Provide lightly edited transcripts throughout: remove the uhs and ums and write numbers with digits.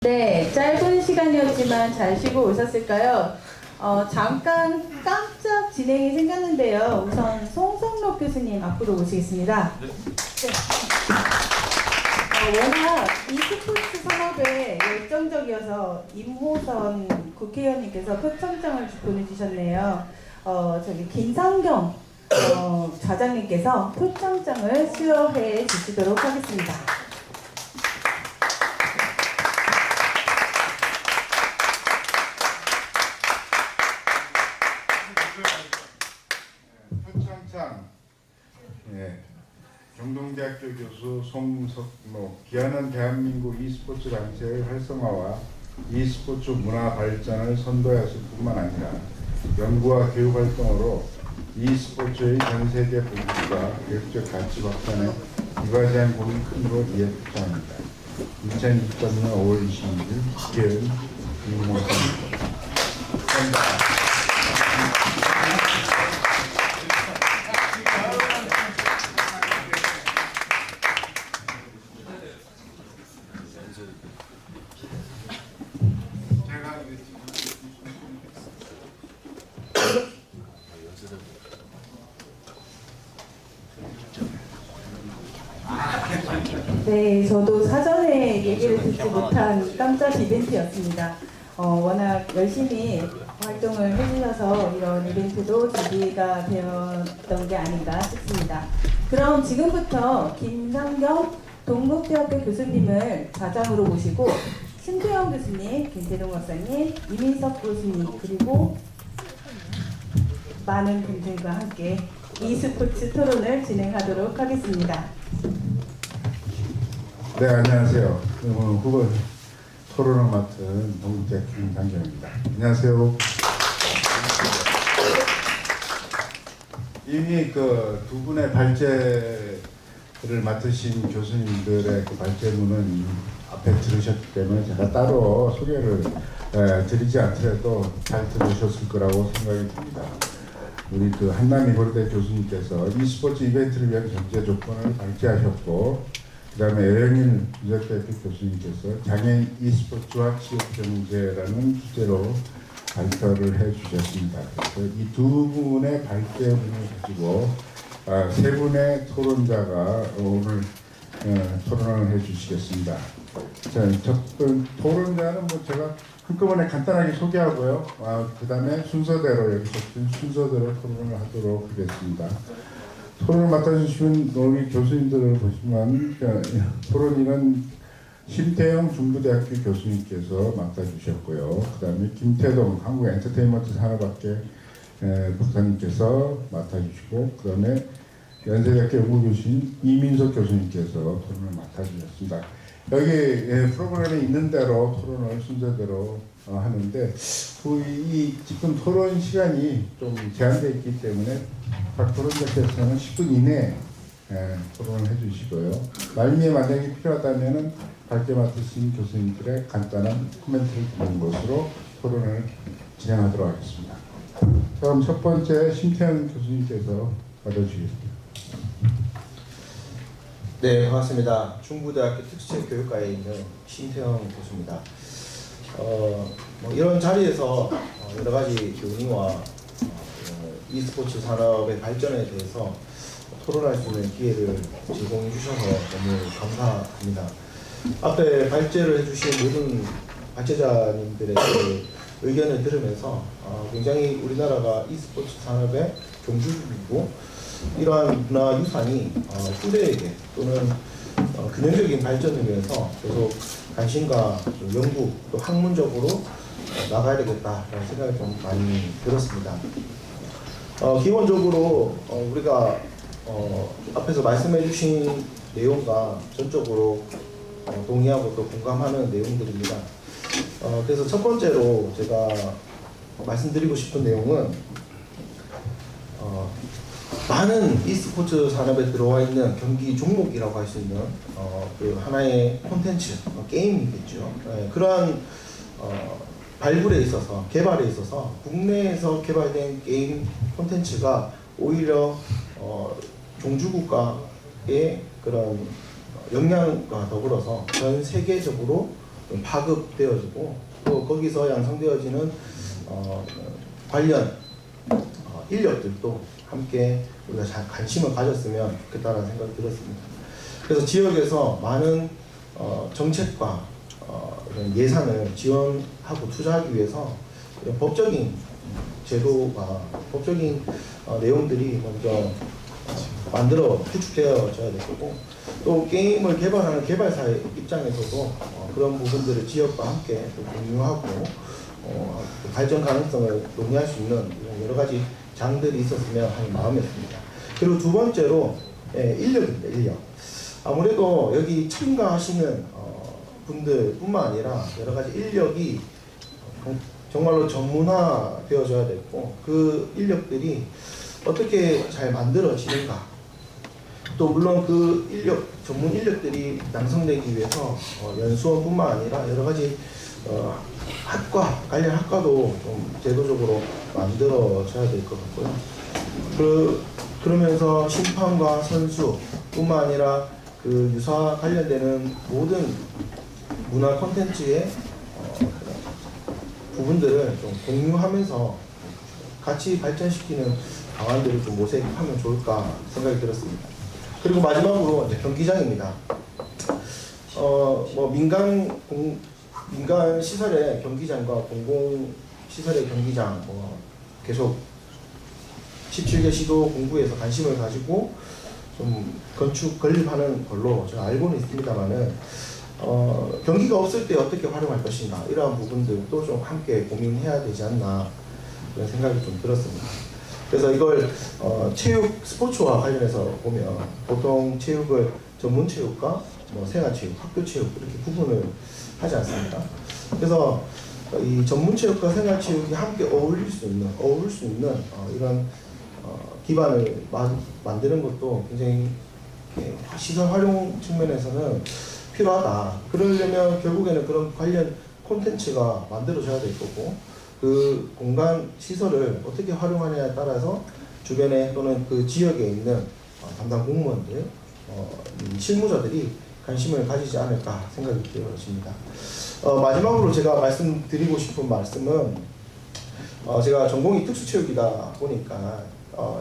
네, 짧은 시간이었지만 잘 쉬고 오셨을까요? 잠깐 깜짝 진행이 생겼는데요. 우선 송성록 교수님 앞으로 모시겠습니다. 네. 워낙 e스포츠 산업에 열정적이어서 임호선 국회의원님께서 표창장을 보내주셨네요. 저기 김상경 좌장님께서 표창장을 수여해 주시도록 하겠습니다. 표창장 경동대학교 교수 송석록. 기아는 대한민국 e스포츠 단체의 활성화와 e스포츠 문화 발전을 선도했을 뿐만 아니라 연구와 교육 활동으로 e스포츠의 전 세계 보급과 교육적 가치 확산에 이바지한 공이 큰 것 이에 표창합니다. 2023년 5월 26일 국회의원 임호선입니다. 감사합니다. 네, 저도 사전에 얘기를 듣지 못한 깜짝 이벤트였습니다. 워낙 열심히 활동을 해주셔서 이런 이벤트도 준비가 되었던 게 아닌가 싶습니다. 그럼 지금부터 김상경 동국대학교 교수님을 좌장으로 모시고 신태영 교수님, 김태동 박사님, 이민석 교수님 그리고 많은 분들과 함께 e스포츠 토론을 진행하도록 하겠습니다. 네, 안녕하세요. 오늘 후보 토론을 맡은 동국대학교 김상경입니다. 안녕하세요. 이미 그 두 분의 발제를 맡으신 교수님들의 그 발제문은 앞에 들으셨기 때문에 제가 따로 소개를 드리지 않더라도 잘 들으셨을 거라고 생각이 듭니다. 우리 그 한남희 고려대 교수님께서 e스포츠 이벤트를 위한 경제 조건을 발제하셨고, 그 다음에 여영일 유적대학교 교수님께서 장애인 e스포츠와 지역경제라는 주제로 발표를 해주셨습니다. 그래서 이 두 분의 발제문을 가지고 세 분의 토론자가 오늘 토론을 해주시겠습니다. 자, 첫 번째 토론자는 제가 한꺼번에 간단하게 소개하고요. 그 다음에 순서대로 여기서 순서대로 토론을 하도록 하겠습니다. 토론을 맡아주시면 우리 교수님들을 보시면 토론인은 신태영 중부대학교 교수님께서 맡아주셨고요. 그 다음에 김태동 한국엔터테인먼트 산업학회 박사님께서 맡아주시고, 그 다음에 연세대학교 연구교수인 이민석 교수님께서 토론을 맡아주셨습니다. 여기 프로그램에 있는 대로 토론을 순서대로 하는데, 이 지금 토론 시간이 좀 제한되어 있기 때문에 각 토론자께서는 10분 이내에 토론을 해주시고요. 말미에 만약에 필요하다면 발제 맡으신 교수님들의 간단한 코멘트를 듣는 것으로 토론을 진행하도록 하겠습니다. 그럼 첫 번째 신태영 교수님께서 받아주시겠습니다. 네, 반갑습니다. 중부대학교 특수체육교육과에 있는 신태영 교수입니다. 이런 자리에서 여러 가지 논의와 e스포츠 산업의 발전에 대해서 토론할 수 있는 기회를 제공해 주셔서 너무 감사합니다. 앞에 발제를 해주신 모든 발제자님들의 의견을 들으면서 굉장히 우리나라가 e스포츠 산업의 종주국이고, 이러한 문화유산이 후대에게 또는 균형적인 발전을 위해서 계속 관심과 연구 또 학문적으로 나가야 되겠다라는 생각이 좀 많이 들었습니다. 기본적으로 우리가 앞에서 말씀해 주신 내용과 전적으로 동의하고 또 공감하는 내용들입니다. 그래서 첫 번째로 제가 말씀드리고 싶은 내용은 많은 e스포츠 산업에 들어와 있는 경기 종목이라고 할 수 있는 그 하나의 콘텐츠, 게임이겠죠. 그러한 발굴에 있어서, 개발에 있어서 국내에서 개발된 게임 콘텐츠가 오히려 종주국가의 그런 역량과 더불어서 전 세계적으로 좀 파급되어지고 또 거기서 양성되어지는 관련 인력들도 함께 우리가 잘 관심을 가졌으면 좋겠다는 생각이 들었습니다. 그래서 지역에서 많은 정책과 이런 예산을 지원하고 투자하기 위해서 이런 법적인 제도가 법적인 내용들이 먼저 만들어 구축되어져야 될 거고 또 게임을 개발하는 개발사의 입장에서도 그런 부분들을 지역과 함께 또 공유하고 발전 가능성을 논의할 수 있는 이런 여러 가지 장들이 있었으면 하는 마음이었습니다. 그리고 두 번째로 인력입니다. 인력. 아무래도 여기 참가하시는 분들뿐만 아니라 여러 가지 인력이 정말로 전문화되어져야 되고 그 인력들이 어떻게 잘 만들어지는가 또 물론 그 인력 전문 인력들이 양성되기 위해서 연수원뿐만 아니라 여러 가지 학과 관련 학과도 좀 제도적으로 만들어져야 될 것 같고요. 그러면서 심판과 선수뿐만 아니라 그 유사 관련되는 모든 문화 콘텐츠의 부분들을 좀 공유하면서 같이 발전시키는 방안들을 좀 모색하면 좋을까 생각이 들었습니다. 그리고 마지막으로 이제 경기장입니다. 뭐 민간 시설의 경기장과 공공 시설의 경기장 뭐 계속 17개 시도 공부에서 관심을 가지고 좀 건축 건립하는 걸로 제가 알고는 있습니다만은 경기가 없을 때 어떻게 활용할 것인가 이러한 부분들도 좀 함께 고민해야 되지 않나 그런 생각이 좀 들었습니다. 그래서 이걸 체육 스포츠와 관련해서 보면 보통 체육을 전문 체육과 뭐 생활체육, 학교체육 이렇게 구분을 하지 않습니까? 그래서 이 전문 체육과 생활체육이 함께 어울릴 수 있는 이런 기반을 만드는 것도 굉장히 시설 활용 측면에서는 필요하다. 그러려면 결국에는 그런 관련 콘텐츠가 만들어져야 될 거고 그 공간 시설을 어떻게 활용하냐에 따라서 주변에 또는 그 지역에 있는 담당 공무원들, 실무자들이 관심을 가지지 않을까 생각이 되어집니다. 마지막으로 제가 말씀드리고 싶은 말씀은 제가 전공이 특수체육이다 보니까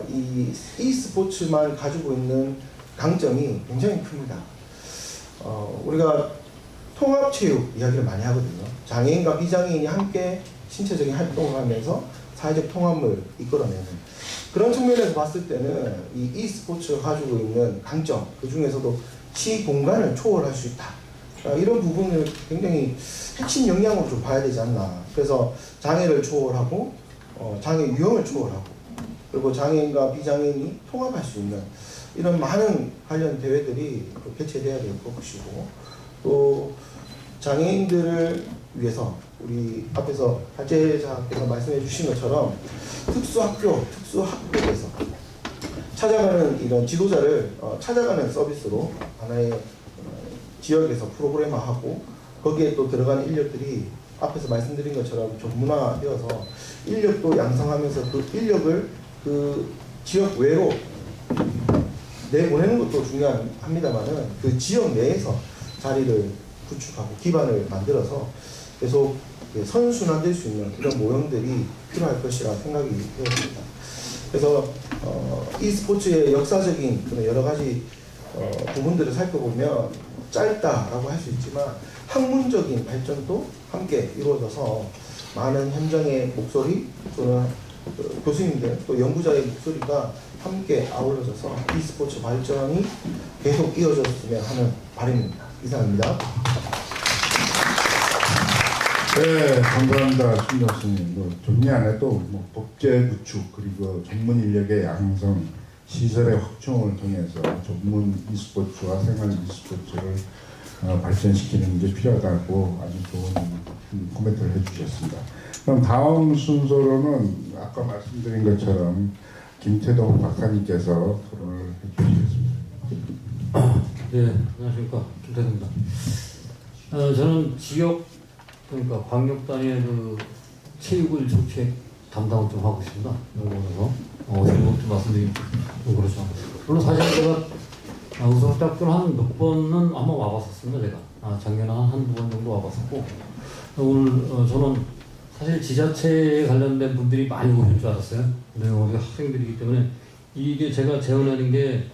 이 e스포츠만 가지고 있는 강점이 굉장히 큽니다. 우리가 통합체육 이야기를 많이 하거든요. 장애인과 비장애인이 함께 신체적인 활동을 하면서 사회적 통합을 이끌어내는 그런 측면에서 봤을 때는 이 e스포츠가 가지고 있는 강점, 그 중에서도 시 공간을 초월할 수 있다. 이런 부분을 굉장히 핵심 역량으로 좀 봐야 되지 않나. 그래서 장애를 초월하고 장애 유형을 초월하고 그리고 장애인과 비장애인이 통합할 수 있는 이런 많은 관련 대회들이 개최돼야 될 것이고 또 장애인들을 위해서 우리 앞에서 발제자께서 말씀해 주신 것처럼 특수학교에서 찾아가는 이런 지도자를 찾아가는 서비스로 하나의 지역에서 프로그램화하고 거기에 또 들어가는 인력들이 앞에서 말씀드린 것처럼 전문화되어서 인력도 양성하면서 그 인력을 그 지역 외로 내보내는 것도 중요합니다만은 그 지역 내에서 자리를 구축하고 기반을 만들어서 계속 선순환될 수 있는 그런 모형들이 필요할 것이라 생각이 되었습니다. 그래서 e스포츠의 역사적인 그런 여러 가지 부분들을 살펴보면 짧다라고 할 수 있지만 학문적인 발전도 함께 이루어져서 많은 현장의 목소리 또는 교수님들 또 연구자의 목소리가 함께 아울러져서 e스포츠 발전이 계속 이어졌으면 하는 바람입니다. 이상입니다. 네, 감사합니다. 신 교수님. 정리 안 해도 법제 구축 그리고 전문 인력의 양성, 시설의 확충을 통해서 전문 e스포츠와 생활 e스포츠를 발전시키는 게 필요하다고 아주 좋은 코멘트를 해주셨습니다. 그럼 다음 순서로는 아까 말씀드린 것처럼 김태동 박사님께서 토론을 해주시겠습니다. 네, 안녕하십니까. 김태동입니다. 저는 지역, 그러니까 광역 단위의 그 체육을 정책 담당을 좀 하고 있습니다. 연구원에서. 지금 좀 말씀드리면 좀 그렇죠. 물론 사실 제가 우석대학교는 한 몇 번은 한번 와봤었습니다. 제가 작년에 한두 번 정도 와봤었고, 오늘 저는 사실 지자체에 관련된 분들이 많이 오실 줄 알았어요. 근데 우리 학생들이기 때문에 이게 제가 재원하는 게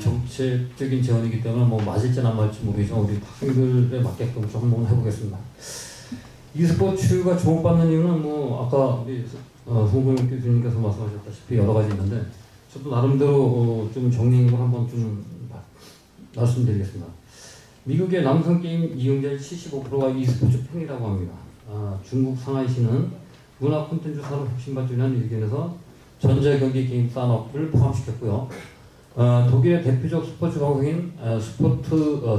정책적인 재원이기 때문에 뭐 맞을지 안 맞을지 모르겠지만 우리 학생들에 맞게끔 좀 한번 해보겠습니다. e스포츠가 주목받는 이유는 뭐 아까 우리 송동혁 교수님께서 말씀하셨다시피 여러 가지 있는데 저도 나름대로 좀 정리한 걸 한번 좀 말씀드리겠습니다. 미국의 남성 게임 이용자의 75%가 e스포츠 팬이라고 합니다. 중국 상하이시는 문화 콘텐츠 산업 혁신 발전이라는 의견에서 전자경기 게임 산업을 포함시켰고요. 독일의 대표적 스포츠 방송인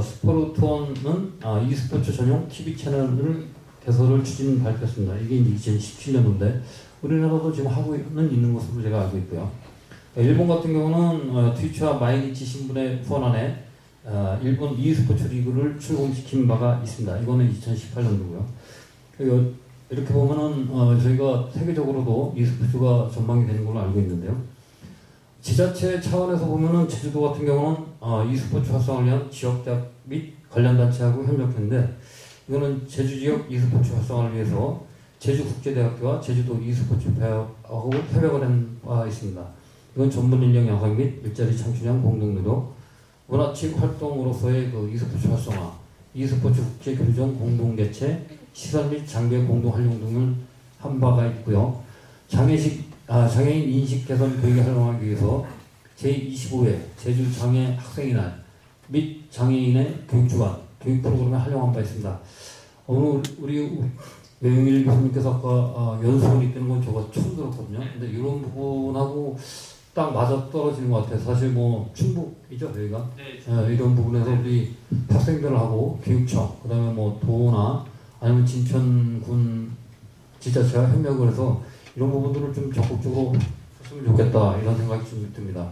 스포르트원은 e스포츠 전용 TV 채널을 개설을 발표했습니다. 이게 이제 2017년인데 우리나라도 지금 하고는 있는 것으로 제가 알고 있고요. 일본 같은 경우는 트위치와 마이니치 신문의 후원 안에 일본 e스포츠 리그를 출범시킨 바가 있습니다. 이거는 2018년도고요. 이렇게 보면은 저희가 세계적으로도 e스포츠가 전망이 되는 걸로 알고 있는데요. 지자체 차원에서 보면은 제주도 같은 경우는 e스포츠 활성화를 위한 지역대학 및 관련 단체하고 협력했는데 이거는 제주 지역 e스포츠 활성화를 위해서 제주국제대학교와 제주도 e스포츠 대학하고 협약을 한 바 있습니다. 이건 전문 인력 양성 및 일자리 창출 위한 공동 노력, 문화측 활동으로서의 그 e스포츠 활성화, e스포츠 국제 교류점 공동 개최, 시설 및 장비 공동 활용 등을 한 바가 있고요. 장애인 인식 개선 교육에 활용하기 위해서 제25회 제주 장애 학생의 날 및 장애인의 교육 주간 교육 프로그램에 활용한 바 있습니다. 오늘 우리 외용일 교수님께서 아까 연수원이 있다는 건 제가 처음 들었거든요. 근데 이런 부분하고 딱 맞아 떨어지는 것 같아요. 사실 뭐 충북이죠 저희가. 네. 이런 부분에서 우리 학생들하고 교육청, 그다음에 뭐 도나 아니면 진천군 지자체와 협력을 해서 이런 부분들을 좀 적극적으로 했으면 좋겠다 이런 생각이 좀 듭니다.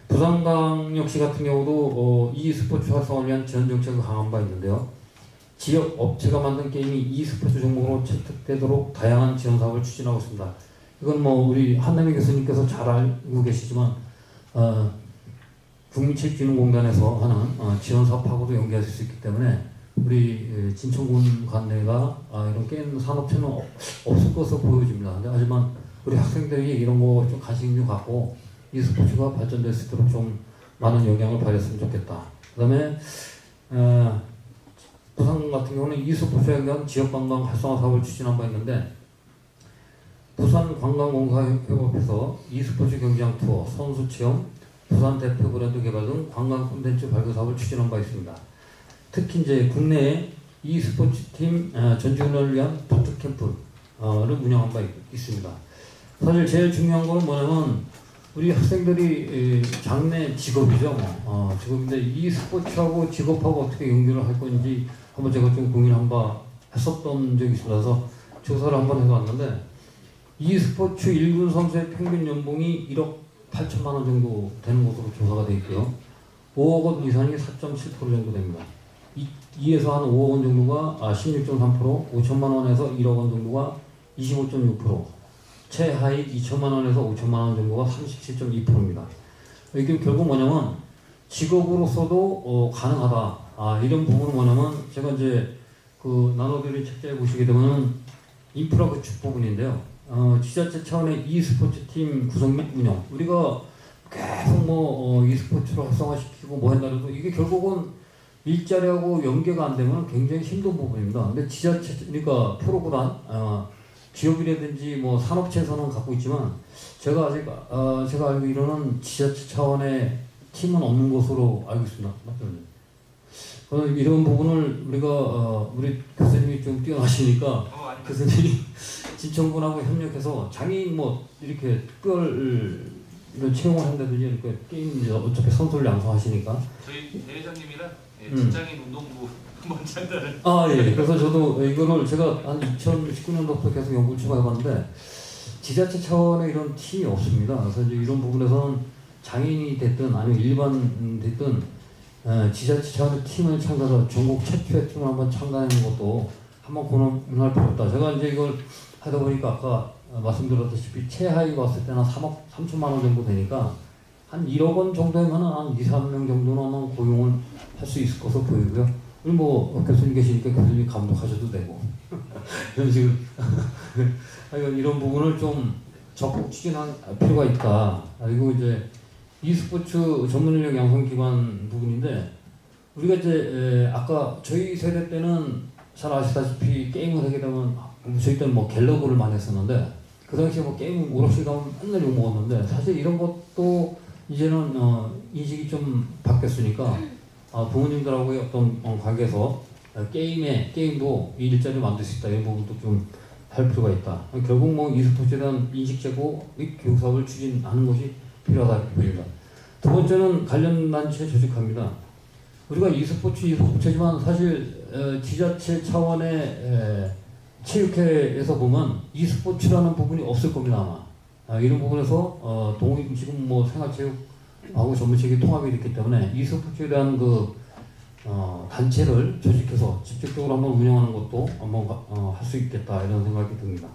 부산광역시 같은 경우도 e스포츠 활성화를 위한 지원 정책을 강한 바 있는데요. 지역 업체가 만든 게임이 e스포츠 종목으로 채택되도록 다양한 지원 사업을 추진하고 있습니다. 이건 뭐 우리 한남희 교수님께서 잘 알고 계시지만 국민체육진흥공단에서 하는 지원 사업하고도 연계할 수 있기 때문에 우리 진천군 관내가 이런 게임 산업체는 없을 것으로 보여집니다. 근데 하지만 우리 학생들이 이런 거 좀 관심 좀 갖고 e스포츠가 발전될 수 있도록 좀 많은 영향을 발휘했으면 좋겠다. 그다음에 부산 같은 경우는 e스포츠에 대한 지역관광 활성화 사업을 추진한 바 있는데 부산관광공사협업에서 e스포츠 경기장 투어, 선수 체험, 부산 대표 브랜드 개발 등 관광 콘텐츠 발굴 사업을 추진한 바 있습니다. 특히 이제 국내에 e스포츠 팀 전지훈련을 위한 부트캠프를 운영한 바 있습니다. 사실 제일 중요한 거는 뭐냐면 우리 학생들이 장래 직업이죠. 직업인데 e스포츠하고 직업하고 어떻게 연결을 할 건지 한번 제가 좀 고민한 바 했었던 적이 있어서 조사를 한번 해봤는데 e스포츠 1군 선수의 평균 연봉이 1억 8천만 원 정도 되는 것으로 조사가 되어 있고요. 5억 원 이상이 4.7% 정도 됩니다. 2에서 한 5억 원 정도가 16.3%, 5천만 원에서 1억 원 정도가 25.6%, 최하위 2천만 원에서 5천만 원 정도가 37.2%입니다. 이게 결국 뭐냐면 직업으로서도 가능하다. 이런 부분은 뭐냐면 제가 이제 그 나눠드린 책자에 보시게 되면 인프라 구축 부분인데요. 지자체 차원의 e스포츠 팀 구성 및 운영. 우리가 계속 뭐 e스포츠를 활성화시키고 뭐 한다고 해도 이게 결국은 일자리하고 연계가 안 되면 굉장히 힘든 부분입니다. 근데 지자체, 그러니까 프로그램, 기업이라든지 뭐 산업체에서는 갖고 있지만 제가 아직 제가 알기로는 지자체 차원의 팀은 없는 것으로 알고 있습니다. 맞죠? 이런 부분을 우리가 우리 교수님이 좀 뛰어나시니까 교수님이 진천군하고 협력해서 장애인 뭐 이렇게 특별 이런 채용을 한다든지 이렇게 게임 이제 어차피 선수를 양성하시니까 저희 대회장님이랑 직장인 운동부 한번 장단을 예. 그래서 저도 이거를 제가 한 2019년도부터 계속 연구를 해봤는데 지자체 차원의 이런 팀이 없습니다. 그래서 이제 이런 부분에서는 장애인이 됐든 아니면 일반 됐든 지자체 차원의 팀을 창단해서 전국 최초의 팀을 한번 창단하는 것도 한번 고민할 필요 없다. 제가 이제 이걸 하다 보니까 아까 말씀드렸다시피 최하위가 왔을 때는 3억 3천만 원 정도 되니까 한 1억 원 정도면 한 2, 3명 정도는 아마 고용을 할 수 있을 것으로 보이고요. 그리고 뭐 교수님 계시니까 교수님 감독하셔도 되고 이런 식으로 이런 부분을 좀 적극 추진할 필요가 있다. 그리고 이제 e스포츠 전문 인력 양성 기관 부분인데 우리가 이제 아까 저희 세대 때는 잘 아시다시피 게임을 하게 되면 저희 때는 뭐 갤러그를 많이 했었는데 그 당시에 뭐 게임 오락실 가면 맨날 욕 먹었는데 사실 이런 것도 이제는 인식이 좀 바뀌었으니까 부모님들하고의 어떤 관계에서 게임도 일자리를 만들 수 있다 이런 부분도 좀 할 필요가 있다. 결국 뭐 e스포츠에 대한 인식 제고 및 교육 사업을 추진하는 것이 필요하다 이렇게 보입니다. 두 번째는 관련 단체 조직합니다. 우리가 e스포츠지만 사실 지자체 차원의 체육회에서 보면 e스포츠라는 부분이 없을 겁니다 아마. 이런 부분에서 지금 뭐 생활체육하고 전문체육이 통합이 됐기 때문에 e스포츠에 대한 그 단체를 조직해서 직접적으로 한번 운영하는 것도 한번 할 수 있겠다 이런 생각이 듭니다.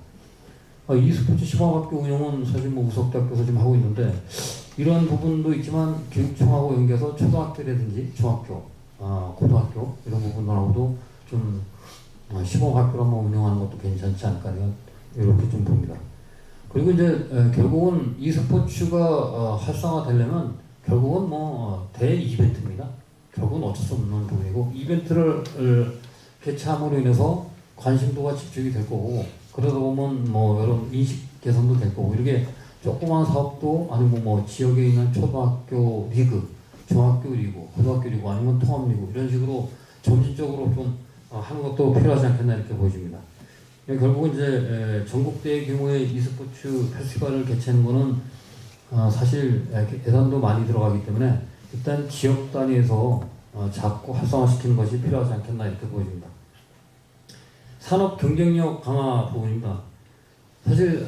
e스포츠 시범학교 운영은 사실 뭐 우석대학교에서 지금 하고 있는데 이런 부분도 있지만 교육청하고 연계해서 초등학교라든지 중학교, 고등학교 이런 부분하고도 좀 시범학교를 한번 운영하는 것도 괜찮지 않을까 이렇게 좀 봅니다. 그리고 이제 결국은 e스포츠가 활성화되려면 결국은 뭐 대이벤트입니다. 결국은 어쩔 수 없는 부분이고 이벤트를 개최함으로 인해서 관심도가 집중이 될 거고 그러다 보면 뭐 여러 인식 개선도 될 거고 이렇게 조그마한 사업도 아니면 뭐 지역에 있는 초등학교 리그, 중학교 리그, 고등학교 리그 아니면 통합 리그 이런 식으로 점진적으로 좀 하는 것도 필요하지 않겠나 이렇게 보여집니다. 결국은 이제 전국대 규모의 e스포츠 페스티벌을 개최하는 거는 사실 예산도 많이 들어가기 때문에 일단 지역 단위에서 자꾸 활성화시키는 것이 필요하지 않겠나 이렇게 보여집니다. 산업 경쟁력 강화 부분입니다. 사실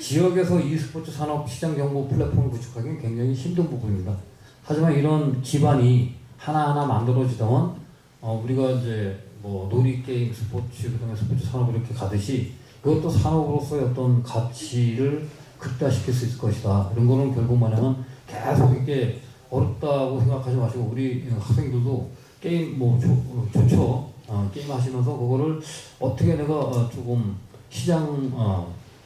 지역에서 e스포츠 산업 시장 정보 플랫폼을 구축하기는 굉장히 힘든 부분입니다. 하지만 이런 기반이 하나하나 만들어지다면 우리가 이제 뭐 놀이 게임, 스포츠, 그다음에 스포츠 산업 이렇게 가듯이 그것도 산업으로서의 어떤 가치를 극대화시킬 수 있을 것이다. 이런 거는 결국 뭐냐면 계속 이게 어렵다고 생각하지 마시고 우리 학생들도 게임 뭐 좋죠. 게임 하시면서 그거를 어떻게 내가 조금 시장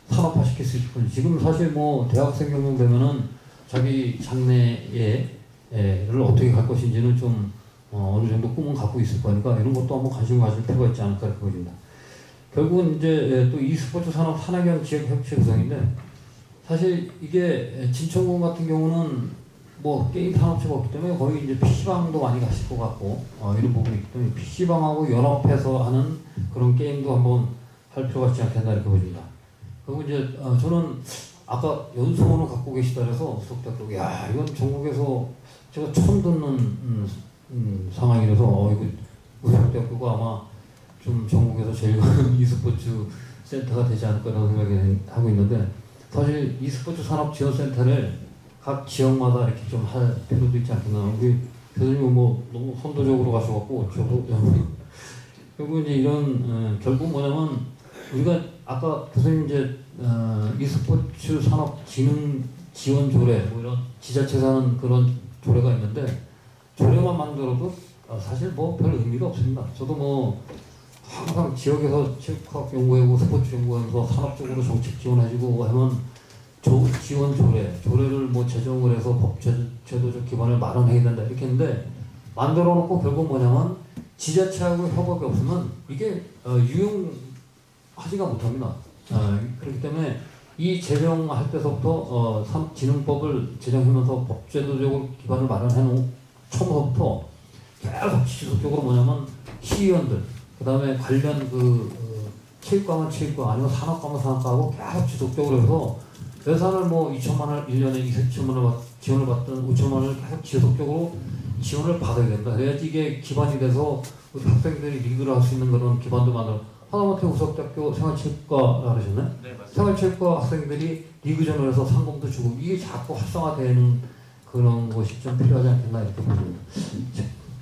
산업화시킬 수 있을지 지금 사실 뭐 대학생 경영 되면은 자기 장래를 어떻게 갈 것인지는 좀 어느 정도 꿈은 갖고 있을 거니까 이런 것도 한번 관심 가질 필요가 있지 않을까 이렇게 보입니다. 결국은 이제 또 e스포츠 산업 산학연 지역 협체 구성인데 사실 이게 진천군 같은 경우는 뭐 게임 산업체가 없기 때문에 거의 이제 PC방도 많이 가실 것 같고 이런 부분이 있기 때문에 PC방하고 연합해서 하는 그런 게임도 한번 할 필요가 있지 않겠나 이렇게 보입니다. 그리고 이제 저는 아까 연수원을 갖고 계시다 그래서 수석대학교 야 이건 전국에서 제가 처음 듣는 상황이라서 이거 수석대학교가 아마 좀 전국에서 제일 큰 e스포츠 센터가 되지 않을까라는 생각을 하고 있는데 사실 e스포츠 산업 지원센터를 각 지역마다 이렇게 좀 할 필요도 있지 않겠나. 우리 교수님은 뭐 너무 선도적으로 가셔갖고 저도 결국 이제 이런 결국 뭐냐면 우리가 아까 교수님 이제 e스포츠 산업 진흥 지원 조례 뭐 이런 지자체에서 하는 그런 조례가 있는데 조례만 만들어도 사실 뭐 별 의미가 없습니다. 저도 뭐 항상 지역에서 체육학 연구하고 스포츠 연구하면서 산업적으로 정책 지원해주고 하면 지원 조례를 뭐 제정을 해서 법 제도적 기반을 마련해야 된다 이렇게 했는데 만들어 놓고 결국 뭐냐면 지자체하고 협업이 없으면 이게 유용하지가 못합니다. 그렇기 때문에 이 제정할 때서부터 산업진흥법을 제정하면서 법 제도적으로 기반을 마련해 놓은 처음부터 계속 지속적으로 뭐냐면 시의원들 그 다음에 관련 체육과면 체육과 아니면 산업과면 산업과하고 계속 지속적으로 해서 예산을 뭐 2천만 원 1년에 2천만 원 지원을 받든 5천만 원을 계속 지속적으로 지원을 받아야 된다. 그래야지 이게 기반이 돼서 우리 학생들이 리그를 할 수 있는 그런 기반도 만들어. 하다못해 우석대학교 생활체육과 그러셨나요? 네, 맞습니다. 생활체육과 학생들이 리그전을 해서 상금도 주고 이게 자꾸 활성화되는 그런 것이 좀 필요하지 않겠나 이렇게 보입니다.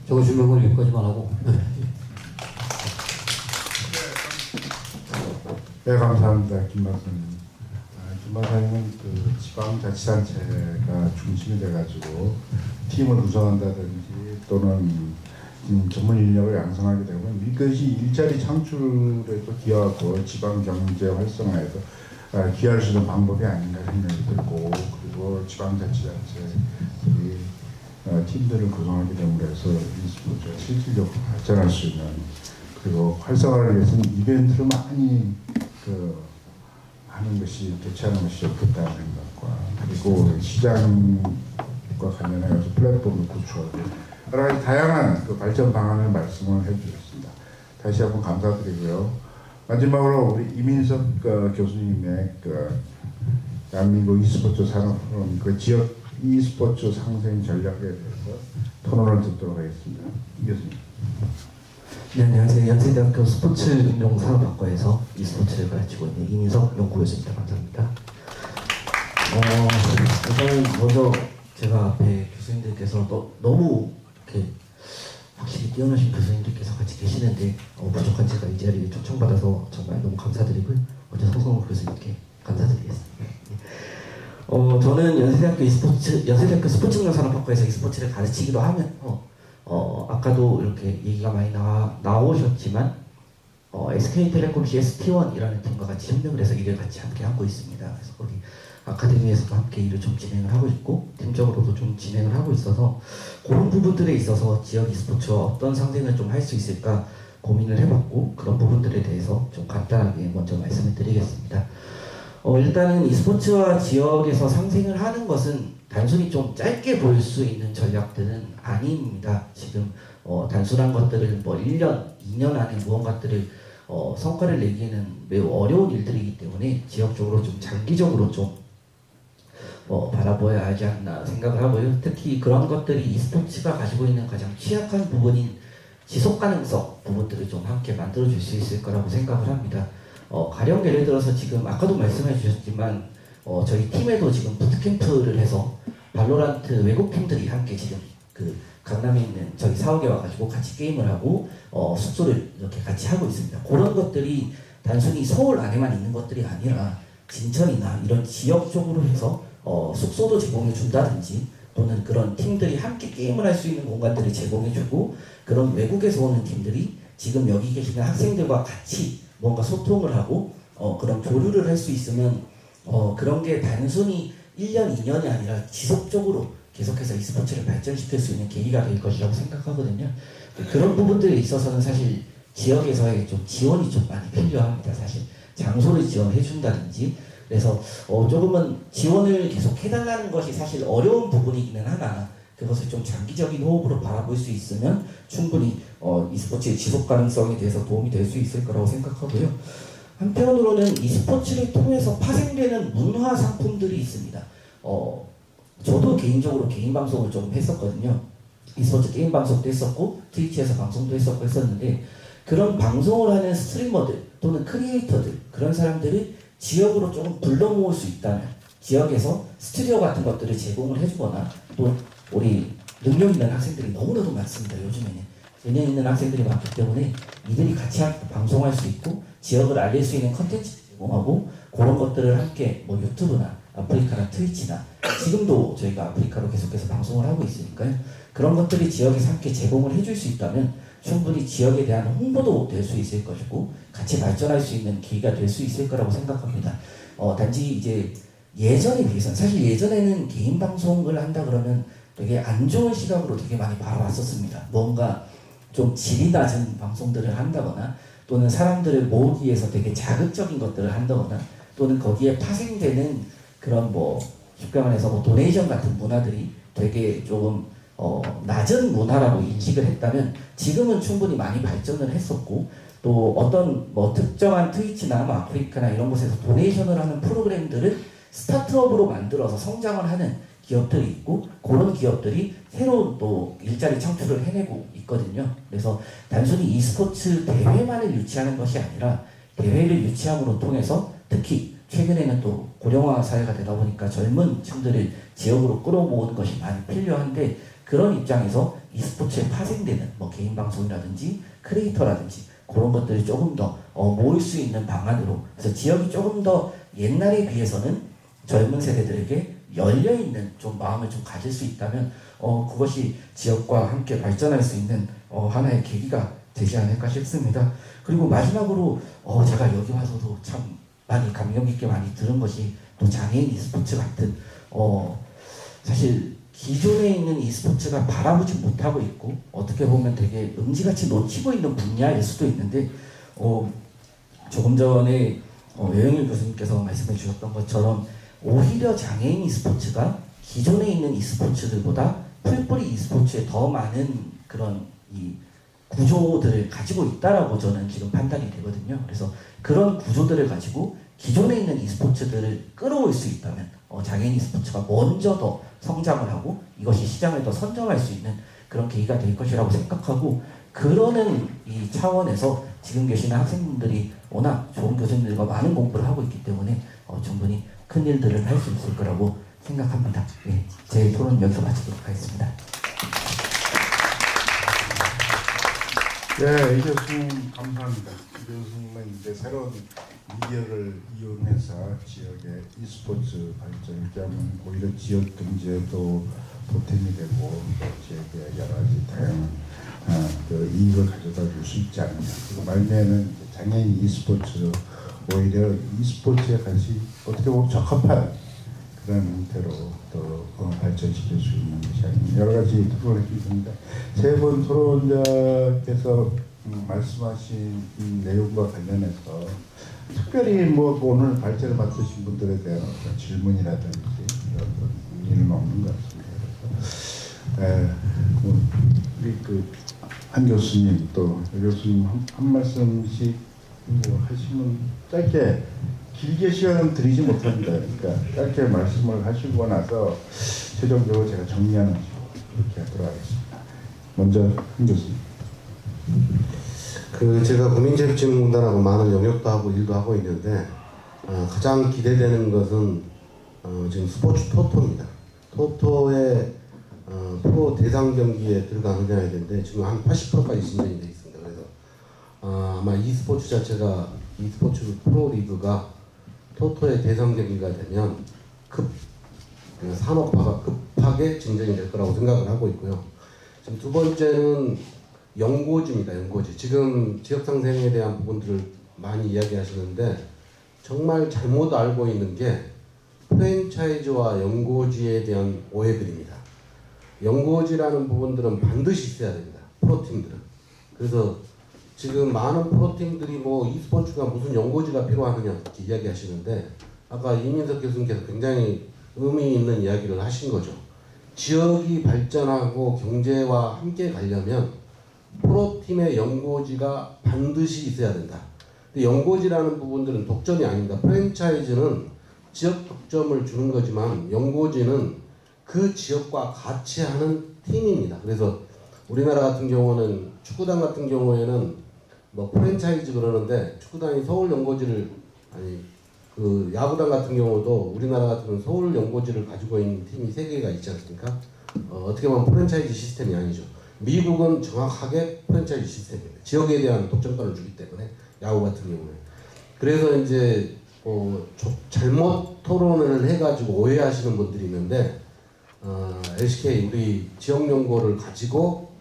저거 준비한 건 여기까지만 하고. 네, 감사합니다. 김 박사님. 금마사님은 그 지방자치단체가 중심이 돼가지고 팀을 구성한다든지 또는 전문 인력을 양성하게 되면 이것이 일자리 창출에도 기여하고 지방 경제 활성화에도 기여할 수 있는 방법이 아닌가 생각이 들고, 그리고 지방자치단체들이 팀들을 구성하게 됨으로써 e스포츠가 실질적으로 발전할 수 있는, 그리고 활성화를 위해서는 이벤트를 많이 하는 것이 개최하는 것이 좋겠다는 생각과, 그리고 시장과 관련해서 플랫폼을 구축하고 여러 가지 다양한 발전 방안을 말씀을 해주셨습니다. 다시 한번 감사드리고요. 마지막으로 우리 이민석 교수님의 대한민국 e스포츠 산업론 지역 e스포츠 상생 전략에 대해서 토론을 듣도록 하겠습니다. 이 교수님. 네, 안녕하세요. 연세대학교 스포츠운동산업학과에서 e스포츠를 가르치고 있는 이민석 연구교수입니다. 감사합니다. 우선 먼저 제가 앞에 교수님들께서 너무 이렇게 확실히 뛰어나신 교수님들께서 같이 계시는데 부족한 제가 이 자리에 초청받아서 정말 너무 감사드리고요. 먼저 송성호 교수님께 감사드리겠습니다. 저는 연세대학교 스포츠운동산업학과에서 e스포츠를 가르치기도 하면서 아까도 이렇게 얘기가 많이 나오셨지만 SK텔레콤 CST1이라는 팀과 같이 협력을 해서 일을 같이 함께 하고 있습니다. 그래서 거기 아카데미에서도 함께 일을 좀 진행을 하고 있고 팀적으로도 좀 진행을 하고 있어서 그런 부분들에 있어서 지역 e스포츠와 어떤 상생을 좀 할 수 있을까 고민을 해봤고, 그런 부분들에 대해서 좀 간단하게 먼저 말씀을 드리겠습니다. 일단은 e스포츠와 지역에서 상생을 하는 것은 단순히 좀 짧게 볼 수 있는 전략들은 아닙니다. 지금 단순한 것들을 1년, 2년 안에 무언가들을 성과를 내기에는 매우 어려운 일들이기 때문에 지역적으로 좀 장기적으로 좀 바라보아야 하지 않나 생각을 하고요. 특히 그런 것들이 e스포츠가 가지고 있는 가장 취약한 부분인 지속 가능성 부분들을 좀 함께 만들어줄 수 있을 거라고 생각을 합니다. 가령 예를 들어서 지금 아까도 말씀해 주셨지만 저희 팀에도 지금 부트캠프를 해서 발로란트 외국 팀들이 함께 지금 강남에 있는 저희 사옥에 와가지고 같이 게임을 하고 숙소를 이렇게 같이 하고 있습니다. 그런 것들이 단순히 서울 안에만 있는 것들이 아니라 진천이나 이런 지역 쪽으로 해서 숙소도 제공해 준다든지, 또는 그런 팀들이 함께 게임을 할 수 있는 공간들을 제공해 주고, 그런 외국에서 오는 팀들이 지금 여기 계시는 학생들과 같이 뭔가 소통을 하고 그런 교류를 할 수 있으면 그런 게 단순히 1년, 2년이 아니라 지속적으로 계속해서 e스포츠를 발전시킬 수 있는 계기가 될 것이라고 생각하거든요. 그런 부분들에 있어서는 사실 지역에서의 좀 지원이 좀 많이 필요합니다. 사실 장소를 지원해 준다든지, 그래서 조금은 지원을 계속 해달라는 것이 사실 어려운 부분이기는 하나, 그것을 좀 장기적인 호흡으로 바라볼 수 있으면 충분히 e스포츠의 지속 가능성에 대해서 도움이 될 수 있을 거라고 생각하고요. 한편으로는 e스포츠를 통해서 파생되는 문화 상품들이 있습니다. 저도 개인적으로 개인 방송을 좀 했었거든요. e스포츠 게임 방송도 했었고 트위치에서 방송도 했었는데, 그런 방송을 하는 스트리머들 또는 크리에이터들, 그런 사람들을 지역으로 조금 불러 모을 수 있다면 지역에서 스튜디오 같은 것들을 제공을 해주거나, 또 우리 능력 있는 학생들이 너무나도 많습니다. 요즘에는 재능 있는 학생들이 많기 때문에 이들이 같이 방송할 수 있고 지역을 알릴 수 있는 컨텐츠 제공하고, 그런 것들을 함께 유튜브나 아프리카나 트위치나, 지금도 저희가 아프리카로 계속해서 방송을 하고 있으니까요. 그런 것들이 지역에서 함께 제공을 해줄 수 있다면 충분히 지역에 대한 홍보도 될 수 있을 것이고 같이 발전할 수 있는 기회가 될 수 있을 거라고 생각합니다. 단지 이제 예전에 비해서는, 사실 예전에는 개인 방송을 한다 그러면 되게 안 좋은 시각으로 되게 많이 바라봤었습니다. 뭔가 좀 질이 낮은 방송들을 한다거나, 또는 사람들을 모으기 위해서 되게 자극적인 것들을 한다거나, 또는 거기에 파생되는 그런 쉽게 말해서 도네이션 같은 문화들이 되게 조금 낮은 문화라고 인식을 했다면, 지금은 충분히 많이 발전을 했었고, 또 어떤 특정한 트위치나 아프리카나 이런 곳에서 도네이션을 하는 프로그램들을 스타트업으로 만들어서 성장을 하는 기업들이 있고, 그런 기업들이 새로운 또 일자리 창출을 해내고 있거든요. 그래서 단순히 e스포츠 대회만을 유치하는 것이 아니라, 대회를 유치함으로 통해서 특히 최근에는 또 고령화 사회가 되다 보니까 젊은 층들을 지역으로 끌어모으는 것이 많이 필요한데, 그런 입장에서 e스포츠에 파생되는 개인 방송이라든지 크리에이터라든지 그런 것들이 조금 더 모을 수 있는 방안으로, 그래서 지역이 조금 더 옛날에 비해서는 젊은 세대들에게 열려 있는 좀 마음을 좀 가질 수 있다면 그것이 지역과 함께 발전할 수 있는 하나의 계기가 되지 않을까 싶습니다. 그리고 마지막으로 제가 여기 와서도 참 많이 감명 깊게 많이 들은 것이 또 장애인 e스포츠 같은 사실 기존에 있는 e스포츠가 바라보지 못하고 있고 어떻게 보면 되게 음지같이 놓치고 있는 분야일 수도 있는데 조금 전에 외영일 교수님께서 말씀해 주셨던 것처럼 오히려 장애인 e스포츠가 기존에 있는 e스포츠들보다 풀뿌리 e스포츠에 더 많은 그런 이 구조들을 가지고 있다라고 저는 지금 판단이 되거든요. 그래서 그런 구조들을 가지고 기존에 있는 e스포츠들을 끌어올 수 있다면 장애인 e스포츠가 먼저 더 성장을 하고 이것이 시장을 더 선점할 수 있는 그런 계기가 될 것이라고 생각하고 그러는 이 차원에서 지금 계시는 학생분들이 워낙 좋은 교수님들과 많은 공부를 하고 있기 때문에 충분히 큰 일들을 할 수 있을 거라고 생각합니다. 네, 제 토론 여기서 마치도록 하겠습니다. 네, 이 교수님 감사합니다. 이 교수님은 이제 새로운 미디어를 이용해서 지역의 e스포츠 발전을 하면 오히려 지역 경제도 보탬이 되고 지역의 여러 가지 다양한 그 이익을 가져다 줄 수 있지 않느냐. 그리고 말미에는 장애인 e스포츠 오히려 e스포츠에 같이 어떻게 보면 적합한 그런 형태로 또 발전시킬 수 있는 것이 아닌가 여러 가지 토론을 해주셨습니다. 세 분 토론자께서 말씀하신 내용과 관련해서 특별히 뭐 오늘 발제를 맡으신 분들에 대한 어떤 질문이라든지 이런 일은 없는 것 같습니다. 그래서 우리 한 교수님 또 교수님 한 말씀씩 하시면 짧게 길게 시간은 드리지 못합니다. 그러니까 짧게 말씀을 하시고 나서 최종적으로 제가 정리하는 식으로 그렇게 하도록 하겠습니다. 먼저 한 교수님. 제가 국민체육진흥공단하고 많은 영역도 하고 일도 하고 있는데 가장 기대되는 것은 지금 스포츠 토토입니다. 토토의 프로 대상 경기에 들어가느냐 해야 되는데 지금 한 80%까지 진전이 되어 있습니다. 그래서 아마 e스포츠 자체가 e스포츠 프로 리그가 토토의 대상 경기가 되면 산업화가 급하게 진전이 될 거라고 생각을 하고 있고요. 지금 두 번째는 연고지입니다. 연고지. 지금 지역상생에 대한 부분들을 많이 이야기하시는데 정말 잘못 알고 있는 게 프랜차이즈와 연고지에 대한 오해들입니다. 연고지라는 부분들은 반드시 있어야 됩니다. 프로팀들은. 그래서 지금 많은 프로팀들이 뭐 e스포츠가 무슨 연고지가 필요하느냐 이렇게 이야기하시는데 아까 이민석 교수님께서 굉장히 의미 있는 이야기를 하신 거죠. 지역이 발전하고 경제와 함께 가려면 프로팀의 연고지가 반드시 있어야 된다. 근데 연고지라는 부분들은 독점이 아닙니다. 프랜차이즈는 지역 독점을 주는 거지만 연고지는 그 지역과 같이 하는 팀입니다. 그래서 우리나라 같은 경우는 축구단 같은 경우에는 뭐 프랜차이즈 그러는데 축구단이 서울 연고지를 그 야구단 같은 경우도 우리나라 같은 경우는 서울 연고지를 가지고 있는 팀이 3개가 있지 않습니까? 어떻게 보면 프랜차이즈 시스템이 아니죠. 미국은 정확하게 프랜차이즈 시스템입니다. 지역에 대한 독점권을 주기 때문에 야구 같은 경우는. 그래서 이제 잘못 토론을 해가지고 오해하시는 분들이 있는데 LCK 우리 지역 연고를 가지고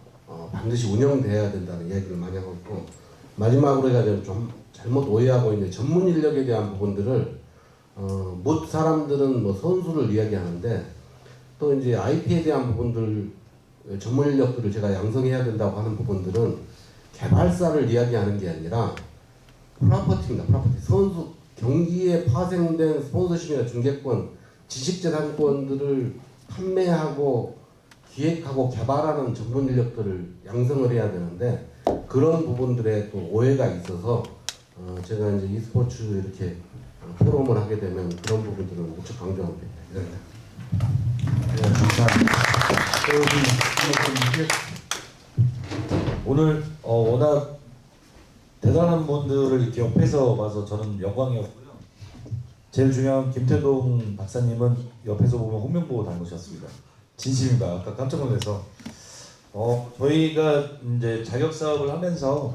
반드시 운영돼야 된다는 이야기를 많이 하고 있고 마지막으로 해가지고 좀 잘못 오해하고 있는 전문 인력에 대한 부분들을 못 사람들은 뭐 선수를 이야기하는데 또 이제 IP에 대한 부분들 전문 인력들을 제가 양성해야 된다고 하는 부분들은 개발사를 이야기하는 게 아니라 프로퍼티입니다. 프로퍼티. 선수 경기에 파생된 스폰서십이나 중계권, 지식재산권들을 판매하고 기획하고 개발하는 전문 인력들을 양성을 해야 되는데 그런 부분들에 또 오해가 있어서 제가 이제 e스포츠 이렇게 포럼을 하게 되면 그런 부분들은 무척 강조합니다. 네, 감사합니다. 오늘 워낙 대단한 분들을 이렇게 옆에서 봐서 저는 영광이었고요. 제일 중요한 김태동 박사님은 옆에서 보면 홍명보 닮으셨습니다. 진심입니다. 아까 깜짝 놀라서 저희가 이제 자격 사업을 하면서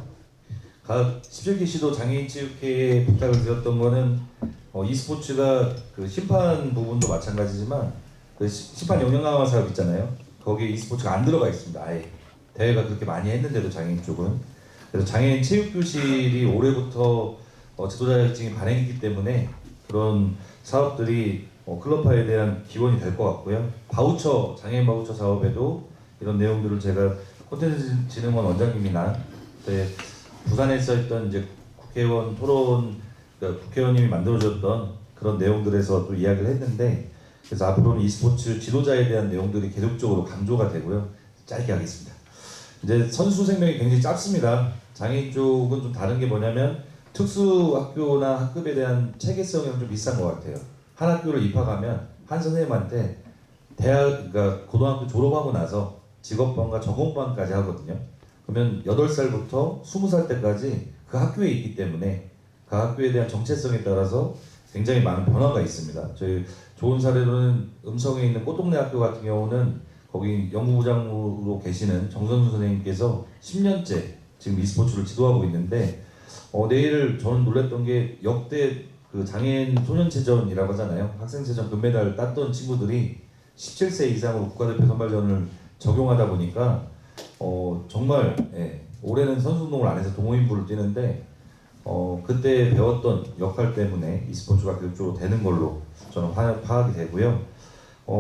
각 17기 시도 장애인 체육회에 부탁을 드렸던 거는 e스포츠가 그 심판 부분도 마찬가지지만 그 심판 역량 강화 사업 있잖아요. 거기에 e스포츠가 안 들어가 있습니다. 아예 대회가 그렇게 많이 했는데도 장애인 쪽은. 그래서 장애인 체육교실이 올해부터 지도자 자격증이 발행했기 때문에 그런 사업들이 클럽화에 대한 기원이 될 것 같고요. 바우처, 장애인 바우처 사업에도 이런 내용들을 제가 콘텐츠진흥원 원장님이나 그때 부산에서 했던 이제 국회의원 토론, 그러니까 국회의원님이 만들어줬던 그런 내용들에서 또 이야기를 했는데, 그래서 앞으로는 e스포츠 지도자에 대한 내용들이 계속적으로 강조가 되고요. 짧게 하겠습니다. 이제 선수 생명이 굉장히 짧습니다. 장애인 쪽은 좀 다른 게 뭐냐면 특수 학교나 학급에 대한 체계성이 좀 비싼 것 같아요. 한 학교를 입학하면 한 선생님한테 그러니까 고등학교 졸업하고 나서 직업반과 전공반까지 하거든요. 그러면 8살부터 20살 때까지 그 학교에 있기 때문에 그 학교에 대한 정체성에 따라서 굉장히 많은 변화가 있습니다. 저희 좋은 사례로는 음성에 있는 꽃동네 학교 같은 경우는 거기 연구부장으로 계시는 정선수 선생님께서 10년째 지금 e스포츠를 지도하고 있는데, 내일 저는 놀랐던 게 역대 그 장애인 소년체전이라고 하잖아요. 학생체전 금메달 땄던 친구들이 17세 이상으로 국가대표 선발전을 적용하다 보니까 정말 올해는 선수운동을 안 해서 동호인부를 뛰는데 그때 배웠던 역할 때문에 e스포츠가 계속적으로 되는 걸로 저는 파악이 되고요.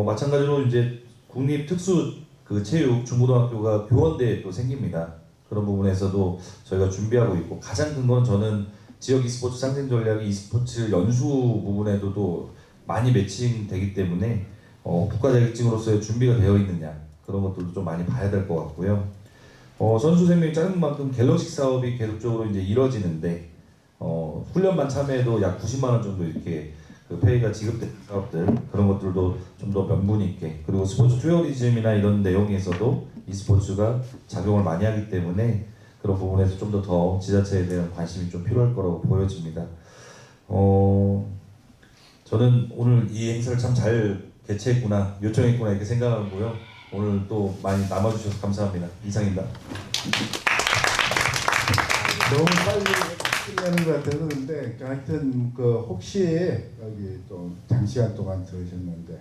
마찬가지로 이제 국립 특수 그 체육 중고등학교가 교원대회 또 생깁니다. 그런 부분에서도 저희가 준비하고 있고, 가장 큰 건 저는 지역 e스포츠 상생 전략이 e스포츠 연수 부분에도 또 많이 매칭되기 때문에 국가 자격증으로서의 준비가 되어 있느냐, 그런 것들도 좀 많이 봐야 될 것 같고요. 선수 생명이 짧은 만큼 갤럭시 사업이 계속적으로 이제 이뤄지는데 훈련만 참여해도 약 90만 원 정도 이렇게 그 페이가 지급된 사업들, 그런 것들도 좀 더 명분 있게, 그리고 스포츠 투어리즘이나 이런 내용에서도 e스포츠가 작용을 많이 하기 때문에 그런 부분에서 좀 더 지자체에 대한 관심이 좀 필요할 거라고 보여집니다. 저는 오늘 이 행사를 참 잘 개최했구나, 요청했구나 이렇게 생각하고요. 오늘 또 많이 남아주셔서 감사합니다. 이상입니다. 너무 빨리 끝내는 것 같아서. 근데 하여튼 그 혹시 여기 또 장시간 동안 들으셨는데